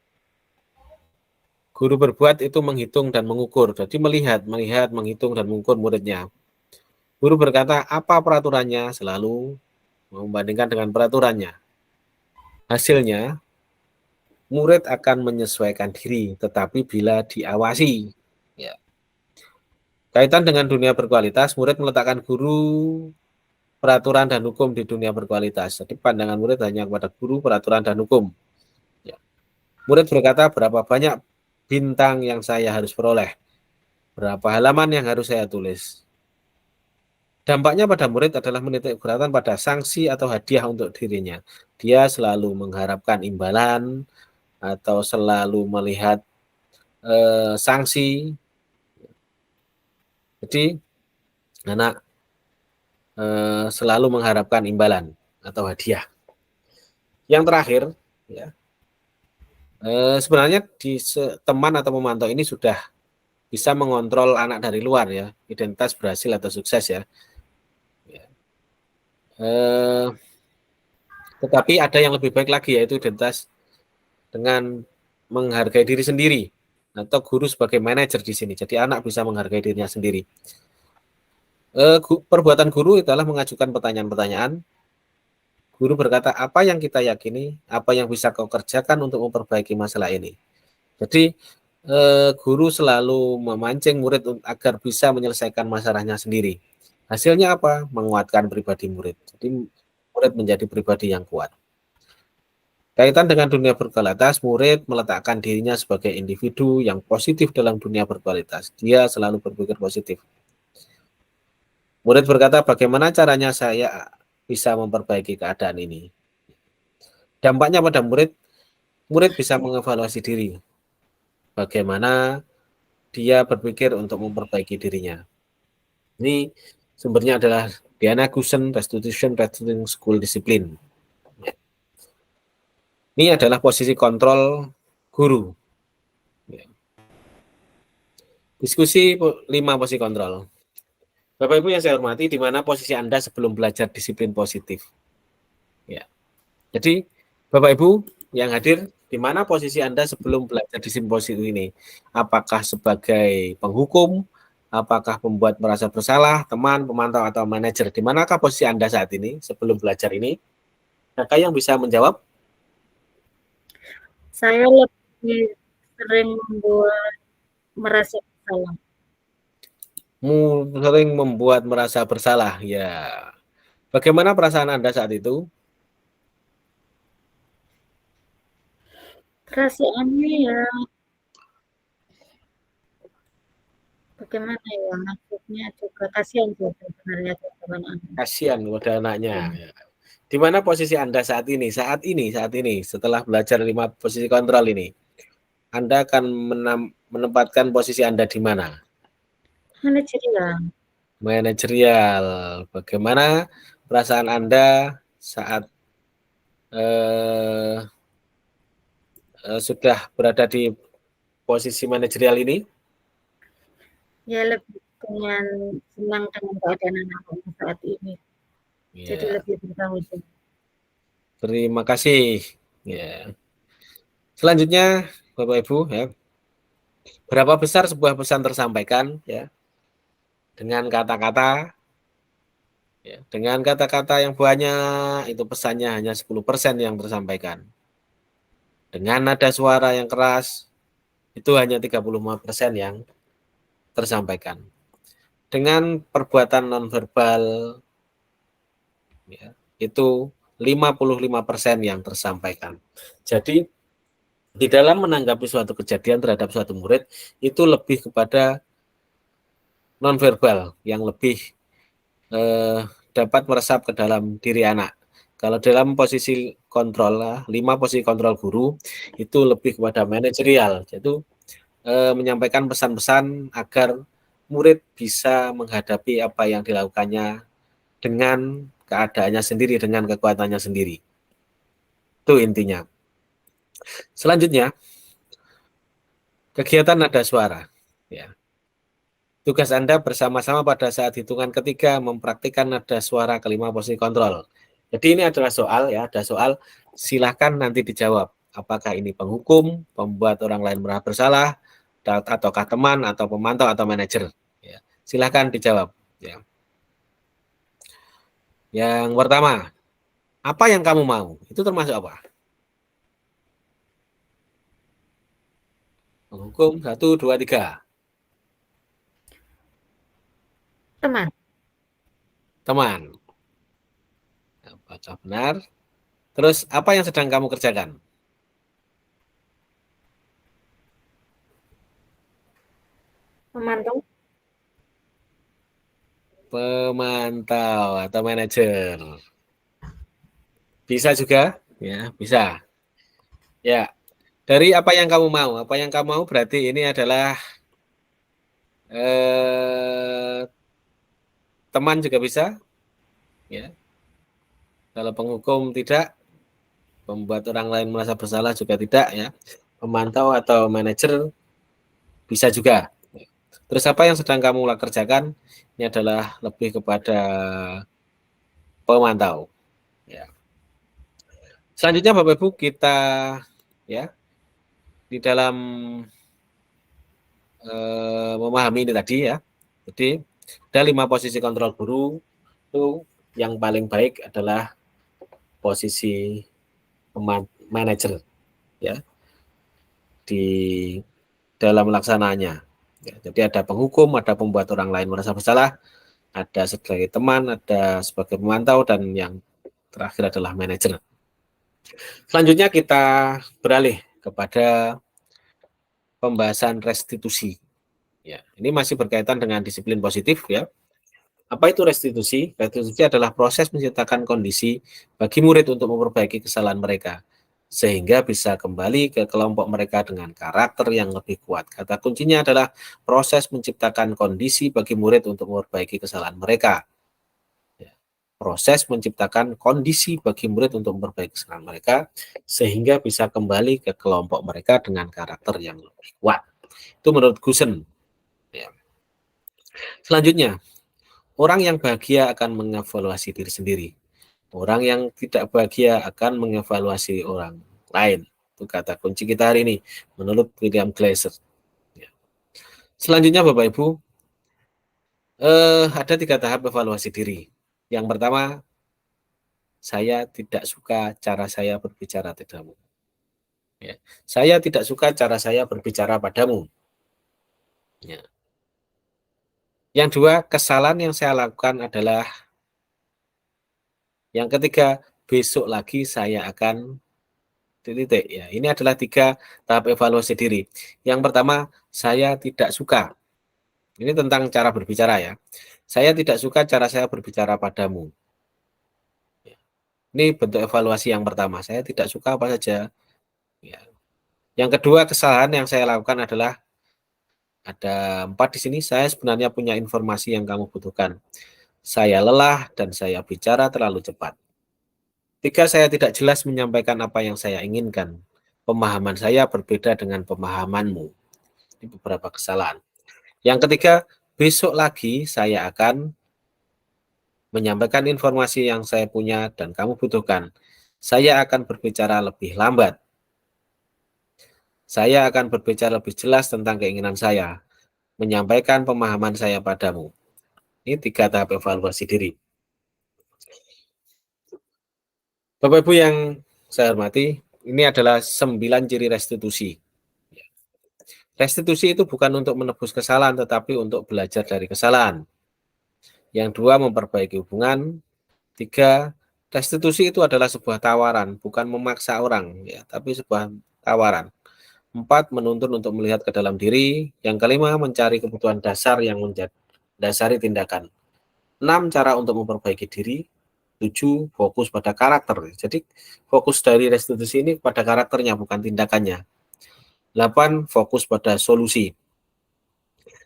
guru berbuat itu menghitung dan mengukur. Jadi melihat, menghitung dan mengukur muridnya. Guru berkata, apa peraturannya, selalu membandingkan dengan peraturannya. Hasilnya, murid akan menyesuaikan diri, tetapi bila diawasi. Ya. Kaitan dengan dunia berkualitas, murid meletakkan guru, peraturan dan hukum di dunia berkualitas. Jadi pandangan murid hanya kepada guru, peraturan dan hukum. Ya. Murid berkata, berapa banyak bintang yang saya harus peroleh, berapa halaman yang harus saya tulis. Dampaknya pada murid adalah menitik beratkan pada sanksi atau hadiah untuk dirinya. Dia selalu mengharapkan imbalan atau selalu melihat sanksi. Jadi anak selalu mengharapkan imbalan atau hadiah. Yang terakhir, ya, sebenarnya teman atau pemantau ini sudah bisa mengontrol anak dari luar ya, identitas berhasil atau sukses ya. Tetapi ada yang lebih baik lagi, yaitu identitas dengan menghargai diri sendiri atau guru sebagai manajer di sini. Jadi anak bisa menghargai dirinya sendiri. Perbuatan guru adalah mengajukan pertanyaan-pertanyaan. Guru berkata, apa yang kita yakini, apa yang bisa kau kerjakan untuk memperbaiki masalah ini. Jadi guru selalu memancing murid agar bisa menyelesaikan masalahnya sendiri. Hasilnya apa? Menguatkan pribadi murid. Jadi murid murid menjadi pribadi yang kuat. Kaitan dengan dunia berkualitas, murid meletakkan dirinya sebagai individu yang positif dalam dunia berkualitas. Dia selalu berpikir positif. Murid berkata, bagaimana caranya saya bisa memperbaiki keadaan ini? Dampaknya pada murid bisa mengevaluasi diri. Bagaimana dia berpikir untuk memperbaiki dirinya. Ini sumbernya adalah Diana Gusen, Restitution School Discipline. Ini adalah posisi kontrol guru. Diskusi 5 posisi kontrol. Bapak Ibu yang saya hormati, di mana posisi Anda sebelum belajar disiplin positif? Ya. Jadi Bapak Ibu yang hadir, di mana posisi Anda sebelum belajar disiplin positif ini? Apakah sebagai penghukum? Apakah membuat merasa bersalah, teman, pemantau, atau manajer? Di manakah posisi Anda saat ini sebelum belajar ini? Adakah yang bisa menjawab? Saya lebih sering merasa bersalah. Sering membuat merasa bersalah, ya. Bagaimana perasaan Anda saat itu? Perasaannya ya, bagaimana ya, maksudnya juga kasihan juga sebenarnya teman-teman. Kasihan kepada anaknya. Ya. Di mana posisi Anda saat ini, setelah belajar 5 posisi kontrol ini? Anda akan menempatkan posisi Anda di mana? Manajerial. Manajerial. Bagaimana perasaan Anda saat sudah berada di posisi manajerial ini? Ya lebih dengan senang dengan keadaan anak-anak saat ini. Ya. Jadi lebih bertanggung jawab. Terima kasih. Ya. Selanjutnya, Bapak Ibu, ya. Berapa besar sebuah pesan tersampaikan, ya? Dengan kata-kata, ya, dengan kata-kata yang banyak, itu pesannya hanya 10% yang tersampaikan. Dengan nada suara yang keras, itu hanya 35% yang tersampaikan. Dengan perbuatan nonverbal, ya, itu 55% yang tersampaikan. Jadi, di dalam menanggapi suatu kejadian terhadap suatu murid, itu lebih kepada nonverbal yang lebih dapat meresap ke dalam diri anak. Kalau dalam posisi kontrol, 5 posisi kontrol guru, itu lebih kepada manajerial, yaitu menyampaikan pesan-pesan agar murid bisa menghadapi apa yang dilakukannya dengan keadaannya sendiri, dengan kekuatannya sendiri. Itu intinya. Selanjutnya, kegiatan nada suara. Ya. Tugas Anda bersama-sama pada saat hitungan ketiga mempraktikkan nada suara kelima posisi kontrol. Jadi ini adalah soal, ya, ada soal, silakan nanti dijawab. Apakah ini penghukum, pembuat orang lain merasa bersalah, ataukah teman, atau pemantau, atau manajer. Ya. Silakan dijawab. Ya. Yang pertama, apa yang kamu mau? Itu termasuk apa? Penghukum, 1, 2, 3. Teman. Teman. Apakah benar? Terus apa yang sedang kamu kerjakan? Memantau. Pemantau atau manajer. Bisa juga, ya, bisa. Ya, dari apa yang kamu mau? Apa yang kamu mau berarti ini adalah teman juga bisa, ya. Kalau penghukum tidak, membuat orang lain merasa bersalah juga tidak, ya. Pemantau atau manajer bisa juga. Terus apa yang sedang kamu kerjakan? Ini adalah lebih kepada pemantau. Ya. Selanjutnya Bapak Ibu kita, ya, di dalam memahami ini tadi, ya. Jadi ada 5 posisi kontrol guru, itu yang paling baik adalah posisi manajer, ya, di dalam melaksanakannya. Ya, jadi ada penghukum, ada pembuat orang lain merasa bersalah, ada sebagai teman, ada sebagai pemantau, dan yang terakhir adalah manajer. Selanjutnya kita beralih kepada pembahasan restitusi. Ya, ini masih berkaitan dengan disiplin positif ya. Apa itu restitusi? Restitusi adalah proses menciptakan kondisi bagi murid untuk memperbaiki kesalahan mereka, sehingga bisa kembali ke kelompok mereka dengan karakter yang lebih kuat. Kata kuncinya adalah proses menciptakan kondisi bagi murid untuk memperbaiki kesalahan mereka. Ya, proses menciptakan kondisi bagi murid untuk memperbaiki kesalahan mereka, sehingga bisa kembali ke kelompok mereka dengan karakter yang lebih kuat. Itu menurut Gusen. Ya. Selanjutnya, orang yang bahagia akan mengevaluasi diri sendiri. Orang yang tidak bahagia akan mengevaluasi orang lain. Itu kata kunci kita hari ini, menurut William Glasser. Ya. Selanjutnya, Bapak Ibu, ada 3 tahap evaluasi diri. Yang pertama, saya tidak suka cara saya berbicara padamu. Ya. Saya tidak suka cara saya berbicara padamu. Ya. Yang dua, kesalahan yang saya lakukan adalah. Yang ketiga, besok lagi saya akan titik. Ya, ini adalah 3 tahap evaluasi diri. Yang pertama, saya tidak suka. Ini tentang cara berbicara ya. Saya tidak suka cara saya berbicara padamu. Ya. Ini bentuk evaluasi yang pertama. Saya tidak suka apa saja. Ya. Yang kedua, kesalahan yang saya lakukan adalah ada 4 di sini. Saya sebenarnya punya informasi yang kamu butuhkan. Saya lelah dan saya bicara terlalu cepat. 3, saya tidak jelas menyampaikan apa yang saya inginkan. Pemahaman saya berbeda dengan pemahamanmu. Ini beberapa kesalahan. Yang ketiga, besok lagi saya akan menyampaikan informasi yang saya punya dan kamu butuhkan. Saya akan berbicara lebih lambat. Saya akan berbicara lebih jelas tentang keinginan saya. Menyampaikan pemahaman saya padamu. Ini 3 tahap evaluasi diri. Bapak Ibu yang saya hormati, ini adalah 9 ciri restitusi. Restitusi itu bukan untuk menebus kesalahan, tetapi untuk belajar dari kesalahan. Yang dua, memperbaiki hubungan. 3, restitusi itu adalah sebuah tawaran, bukan memaksa orang, ya, tapi sebuah tawaran. 4, menuntun untuk melihat ke dalam diri. Yang kelima, mencari kebutuhan dasar yang mendasari tindakan. 6, cara untuk memperbaiki diri. 7, fokus pada karakter. Jadi fokus dari restitusi ini pada karakternya, bukan tindakannya. 8, fokus pada solusi.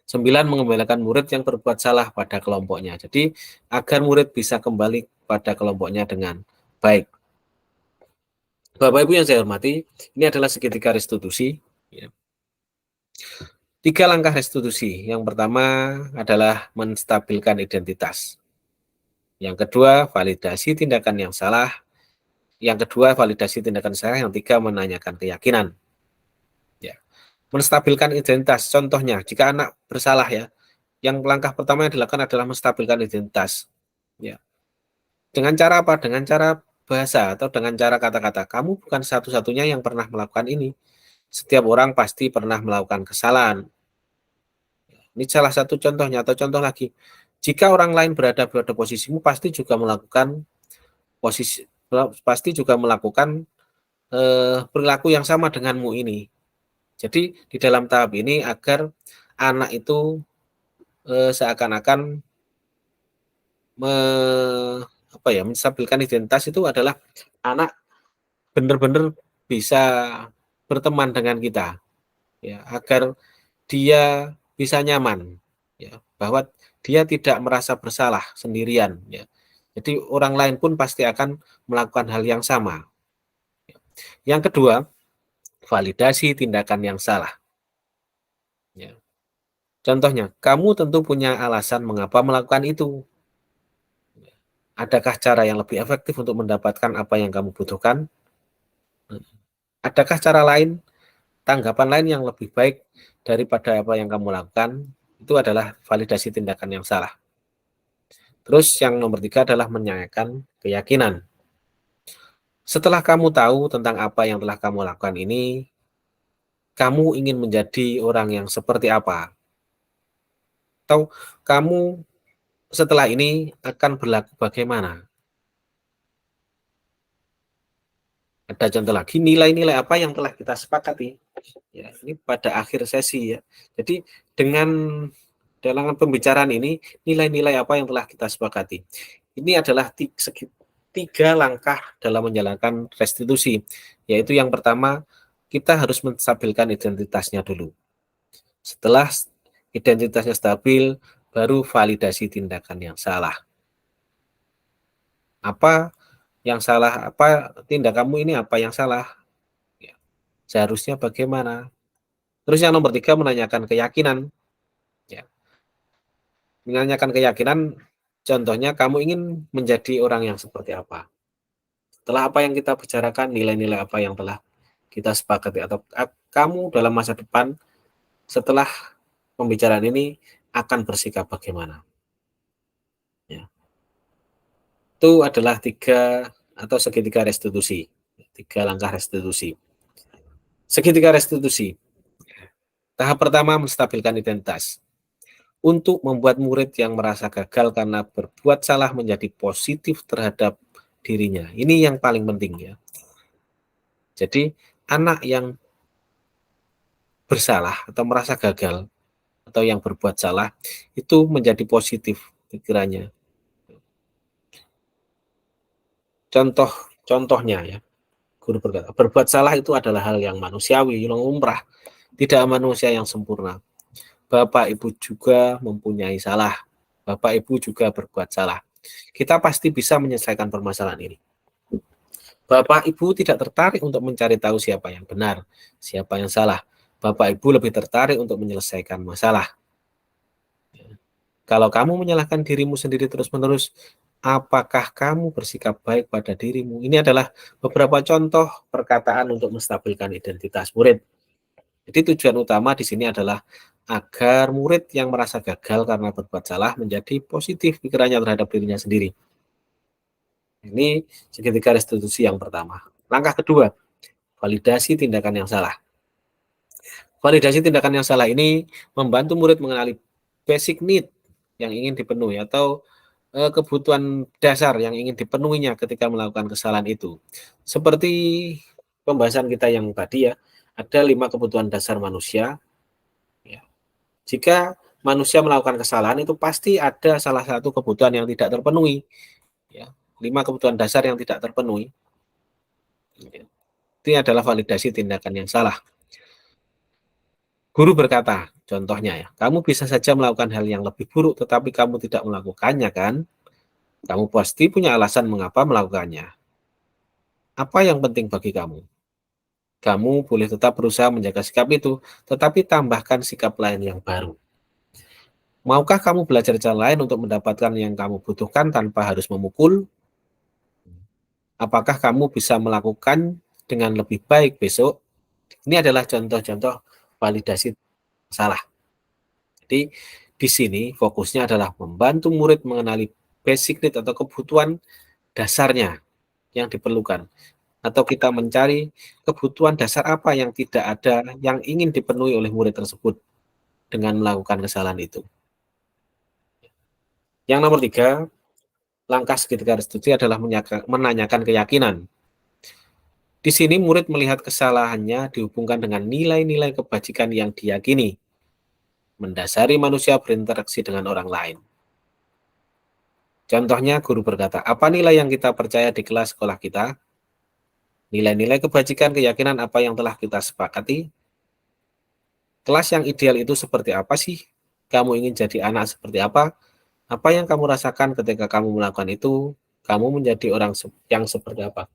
9, mengembalikan murid yang berbuat salah pada kelompoknya. Jadi agar murid bisa kembali pada kelompoknya dengan baik. Bapak Ibu yang saya hormati, ini adalah segitiga restitusi. 3 langkah restitusi. Yang pertama adalah menstabilkan identitas. Yang kedua, validasi tindakan yang salah. Yang kedua, validasi tindakan salah. Yang 3, menanyakan keyakinan. Ya. Menstabilkan identitas. Contohnya, jika anak bersalah ya, yang langkah pertama yang dilakukan adalah menstabilkan identitas. Ya. Dengan cara apa? Dengan cara bahasa atau dengan cara kata-kata. Kamu bukan satu-satunya yang pernah melakukan ini. Setiap orang pasti pernah melakukan kesalahan. Ini salah satu contohnya, atau contoh lagi. Jika orang lain berada pada posisimu, pasti juga melakukan perilaku yang sama denganmu ini. Jadi di dalam tahap ini agar anak itu seakan-akan menstabilkan identitas itu adalah anak benar-benar bisa berteman dengan kita, ya, agar dia bisa nyaman, ya, bahwa dia tidak merasa bersalah sendirian, ya. Jadi orang lain pun pasti akan melakukan hal yang sama. Yang kedua, validasi tindakan yang salah. Ya. Contohnya, kamu tentu punya alasan mengapa melakukan itu. Adakah cara yang lebih efektif untuk mendapatkan apa yang kamu butuhkan? Adakah cara lain, tanggapan lain yang lebih baik daripada apa yang kamu lakukan? Itu adalah validasi tindakan yang salah. Terus yang nomor 3 adalah menanyakan keyakinan. Setelah kamu tahu tentang apa yang telah kamu lakukan ini, kamu ingin menjadi orang yang seperti apa? Atau kamu setelah ini akan berlaku bagaimana? Ada contoh lagi, nilai-nilai apa yang telah kita sepakati. Ya, ini pada akhir sesi ya. Jadi dengan dalam pembicaraan ini, nilai-nilai apa yang telah kita sepakati. Ini adalah tiga langkah dalam menjalankan restitusi. Yaitu yang pertama, kita harus menstabilkan identitasnya dulu. Setelah identitasnya stabil, baru validasi tindakan yang salah. Apa yang salah, apa tindakanmu ini, apa yang salah, ya, seharusnya bagaimana. Terus yang nomor tiga, menanyakan keyakinan. Ya, menanyakan keyakinan, contohnya kamu ingin menjadi orang yang seperti apa. Setelah apa yang kita bicarakan, nilai-nilai apa yang telah kita sepakati, atau kamu dalam masa depan setelah pembicaraan ini akan bersikap bagaimana. Ya. Itu adalah tiga atau segitiga restitusi. Tiga langkah restitusi. Segitiga restitusi. Tahap pertama, menstabilkan identitas. Untuk membuat murid yang merasa gagal karena berbuat salah menjadi positif terhadap dirinya. Ini yang paling penting ya. Jadi anak yang bersalah atau merasa gagal atau yang berbuat salah itu menjadi positif pikirannya. Contohnya ya, guru berkata, berbuat salah itu adalah hal yang manusiawi, yang lumrah, tidak manusia yang sempurna. Bapak Ibu juga mempunyai salah. Bapak Ibu juga berbuat salah. Kita pasti bisa menyelesaikan permasalahan ini. Bapak Ibu tidak tertarik untuk mencari tahu siapa yang benar, siapa yang salah. Bapak Ibu lebih tertarik untuk menyelesaikan masalah. Kalau kamu menyalahkan dirimu sendiri terus-menerus, apakah kamu bersikap baik pada dirimu? Ini adalah beberapa contoh perkataan untuk menstabilkan identitas murid. Jadi tujuan utama di sini adalah agar murid yang merasa gagal karena berbuat salah menjadi positif pikirannya terhadap dirinya sendiri. Ini segitiga restitusi yang pertama. Langkah kedua, validasi tindakan yang salah. Validasi tindakan yang salah ini membantu murid mengenali basic need yang ingin dipenuhi atau kebutuhan dasar yang ingin dipenuhinya ketika melakukan kesalahan itu. Seperti pembahasan kita yang tadi ya, ada 5 kebutuhan dasar manusia. Ya. Jika manusia melakukan kesalahan itu pasti ada salah satu kebutuhan yang tidak terpenuhi. Ya. 5 kebutuhan dasar yang tidak terpenuhi. Ya. Ini adalah validasi tindakan yang salah. Guru berkata, contohnya ya, kamu bisa saja melakukan hal yang lebih buruk tetapi kamu tidak melakukannya kan? Kamu pasti punya alasan mengapa melakukannya. Apa yang penting bagi kamu? Kamu boleh tetap berusaha menjaga sikap itu, tetapi tambahkan sikap lain yang baru. Maukah kamu belajar cara lain untuk mendapatkan yang kamu butuhkan tanpa harus memukul? Apakah kamu bisa melakukan dengan lebih baik besok? Ini adalah contoh-contoh validasi salah. Jadi di sini fokusnya adalah membantu murid mengenali basic need atau kebutuhan dasarnya yang diperlukan. Atau kita mencari kebutuhan dasar apa yang tidak ada, yang ingin dipenuhi oleh murid tersebut dengan melakukan kesalahan itu. Yang nomor 3, langkah segitiga restitusi adalah menanyakan keyakinan. Di sini murid melihat kesalahannya dihubungkan dengan nilai-nilai kebajikan yang diyakini, mendasari manusia berinteraksi dengan orang lain. Contohnya guru berkata, apa nilai yang kita percaya di kelas sekolah kita? Nilai-nilai kebajikan, keyakinan apa yang telah kita sepakati? Kelas yang ideal itu seperti apa sih? Kamu ingin jadi anak seperti apa? Apa yang kamu rasakan ketika kamu melakukan itu? Kamu menjadi orang yang seperti apa?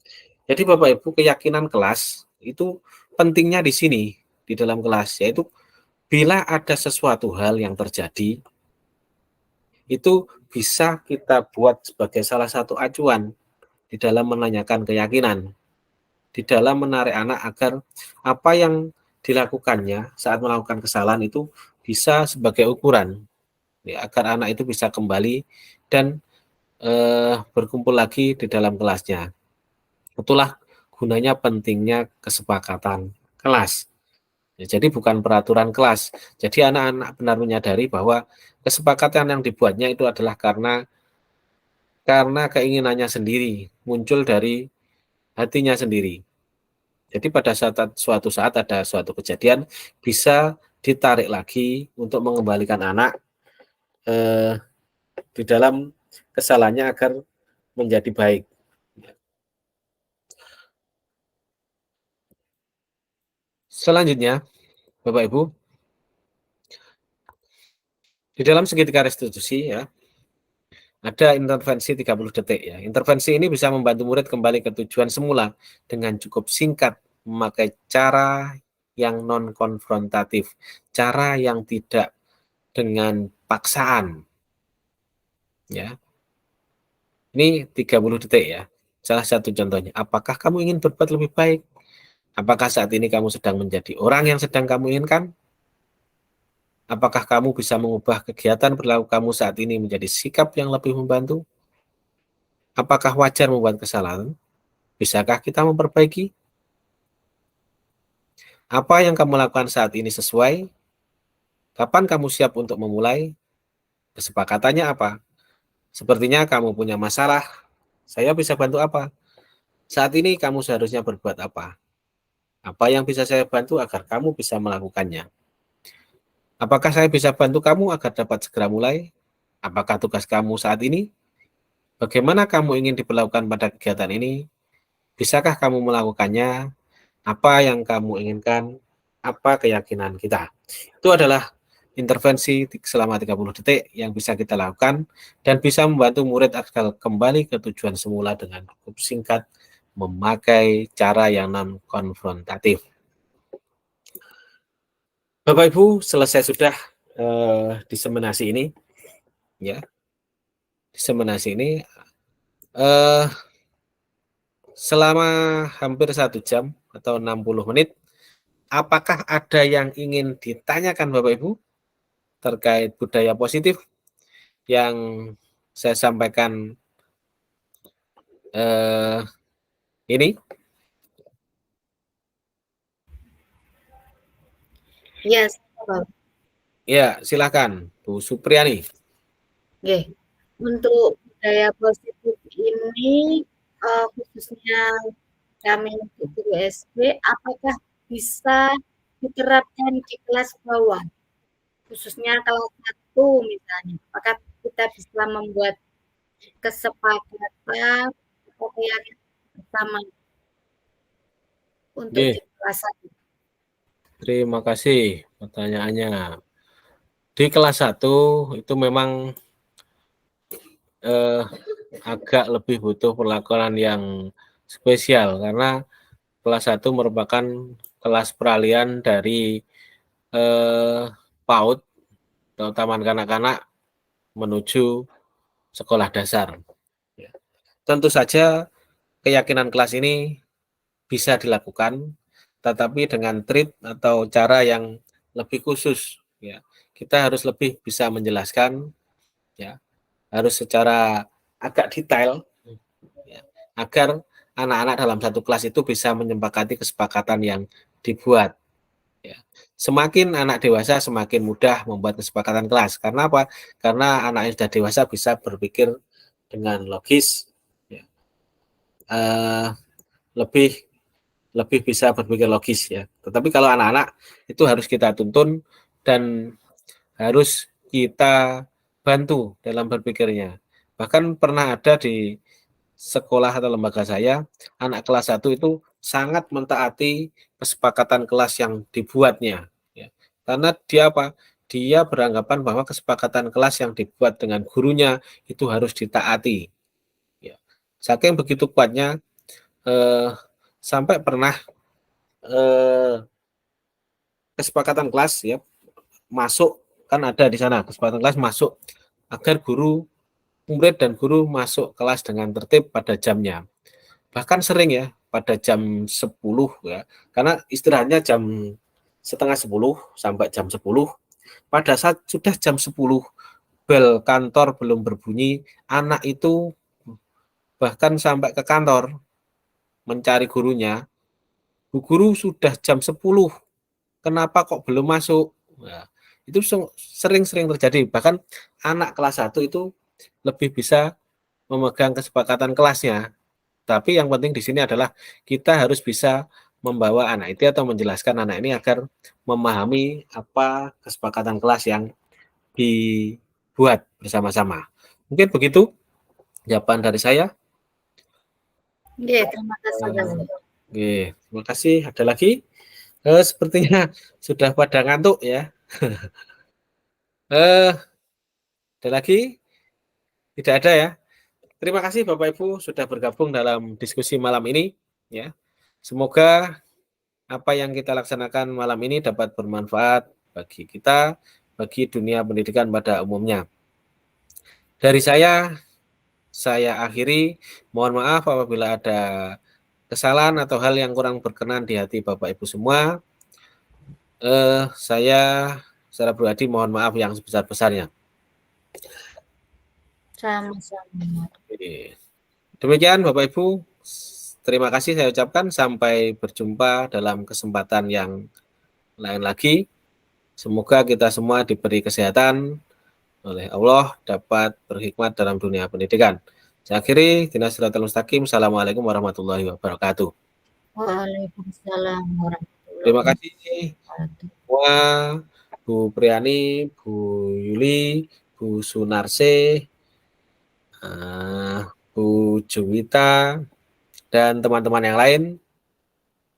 Jadi Bapak Ibu, keyakinan kelas itu pentingnya di sini, di dalam kelas, yaitu bila ada sesuatu hal yang terjadi, itu bisa kita buat sebagai salah satu acuan di dalam menanyakan keyakinan, di dalam menarik anak agar apa yang dilakukannya saat melakukan kesalahan itu bisa sebagai ukuran, ya, agar anak itu bisa kembali dan berkumpul lagi di dalam kelasnya. Itulah gunanya pentingnya kesepakatan kelas. Ya, jadi bukan peraturan kelas. Jadi anak-anak benar menyadari bahwa kesepakatan yang dibuatnya itu adalah karena keinginannya sendiri, muncul dari hatinya sendiri. Jadi pada suatu saat ada suatu kejadian bisa ditarik lagi untuk mengembalikan anak di dalam kesalahannya agar menjadi baik. Selanjutnya, Bapak Ibu, di dalam segitiga restitusi ya, ada intervensi 30 detik ya. Intervensi ini bisa membantu murid kembali ke tujuan semula dengan cukup singkat, memakai cara yang non-konfrontatif, cara yang tidak dengan paksaan. Ya. Ini 30 detik ya. Salah satu contohnya, apakah kamu ingin berbuat lebih baik? Apakah saat ini kamu sedang menjadi orang yang sedang kamu inginkan? Apakah kamu bisa mengubah kegiatan perilaku kamu saat ini menjadi sikap yang lebih membantu? Apakah wajar membuat kesalahan? Bisakah kita memperbaiki? Apa yang kamu lakukan saat ini sesuai? Kapan kamu siap untuk memulai? Kesepakatannya apa? Sepertinya kamu punya masalah. Saya bisa bantu apa? Saat ini kamu seharusnya berbuat apa? Apa yang bisa saya bantu agar kamu bisa melakukannya? Apakah saya bisa bantu kamu agar dapat segera mulai? Apakah tugas kamu saat ini? Bagaimana kamu ingin diperlakukan pada kegiatan ini? Bisakah kamu melakukannya? Apa yang kamu inginkan? Apa keyakinan kita? Itu adalah intervensi selama 30 detik yang bisa kita lakukan dan bisa membantu murid agar kembali ke tujuan semula dengan cukup singkat, memakai cara yang non-konfrontatif. Bapak Ibu, selesai sudah diseminasi ini, ya. Diseminasi ini selama hampir 1 jam atau 60 menit. Apakah ada yang ingin ditanyakan Bapak Ibu terkait budaya positif yang saya sampaikan ini? Yes. Ya, silakan Bu Supriyani. Oke. Untuk budaya positif ini khususnya kami untuk guru SD, apakah bisa diterapkan di kelas bawah, khususnya kelas 1 misalnya? Apakah kita bisa membuat kesepakatan atau keyakinan bersama untuk di kelas 1? Terima kasih pertanyaannya. Di kelas 1 itu memang agak lebih butuh perlakuan yang spesial karena kelas 1 merupakan kelas peralihan dari PAUD atau taman kanak-kanak menuju sekolah dasar. Tentu saja keyakinan kelas ini bisa dilakukan, tetapi dengan trik atau cara yang lebih khusus. Ya, kita harus lebih bisa menjelaskan, ya, harus secara agak detail, ya, agar anak-anak dalam satu kelas itu bisa menyepakati kesepakatan yang dibuat. Ya. Semakin anak dewasa semakin mudah membuat kesepakatan kelas. Karena apa? Karena anak yang sudah dewasa bisa berpikir dengan logis, ya. Lebih bisa berpikir logis ya. Tetapi kalau anak-anak itu harus kita tuntun dan harus kita bantu dalam berpikirnya. Bahkan pernah ada di sekolah atau lembaga saya, anak kelas 1 itu sangat mentaati kesepakatan kelas yang dibuatnya. Ya. Karena dia apa? Dia beranggapan bahwa kesepakatan kelas yang dibuat dengan gurunya itu harus ditaati. Ya. Saking begitu kuatnya, sampai pernah kesepakatan kelas ya masuk, kan ada di sana kesepakatan kelas masuk agar murid dan guru masuk kelas dengan tertib pada jamnya. Bahkan sering ya pada jam 10 ya, karena istirahatnya jam setengah 10 sampai jam 10. Pada saat sudah jam 10 bel kantor belum berbunyi, anak itu bahkan sampai ke kantor mencari gurunya. Bu guru sudah jam 10, kenapa kok belum masuk? Nah, itu sering-sering terjadi. Bahkan anak kelas 1 itu lebih bisa memegang kesepakatan kelasnya. Tapi yang penting di sini adalah kita harus bisa membawa anak itu atau menjelaskan anak ini agar memahami apa kesepakatan kelas yang dibuat bersama-sama. Mungkin begitu jawaban dari saya. Nggih, terima kasih. Oke, terima kasih. Ada lagi? Sepertinya sudah pada ngantuk ya. Ada lagi? Tidak ada ya. Terima kasih Bapak Ibu sudah bergabung dalam diskusi malam ini ya. Semoga apa yang kita laksanakan malam ini dapat bermanfaat bagi kita, bagi dunia pendidikan pada umumnya. Dari saya akhiri. Mohon maaf apabila ada kesalahan atau hal yang kurang berkenan di hati Bapak Ibu semua. Saya secara pribadi mohon maaf yang sebesar-besarnya. Sama-sama. Demikian Bapak Ibu, terima kasih saya ucapkan. Sampai berjumpa dalam kesempatan yang lain lagi. Semoga kita semua diberi kesehatan oleh Allah, dapat berhikmat dalam dunia pendidikan. Saya akhiri, Dinas Siratal Mustaqim. Assalamualaikum warahmatullahi wabarakatuh. Waalaikumsalam warahmatullahi Terima kasih wabarakatuh. semua, Bu Priani, Bu Yuli, Bu Sunarse, Bu Juwita, dan teman-teman yang lain.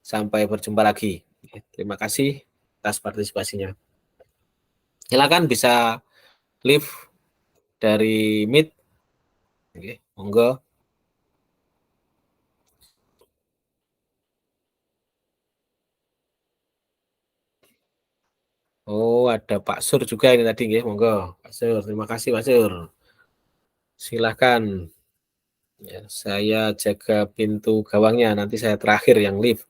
Sampai berjumpa lagi. Terima kasih atas partisipasinya. Silakan bisa live dari Meet. Oke, monggo. Oh, ada Pak Sur juga ini tadi, nggih. Monggo, Pak Sur. Terima kasih, Pak Sur. Silakan. Ya, saya jaga pintu gawangnya, nanti saya terakhir yang live.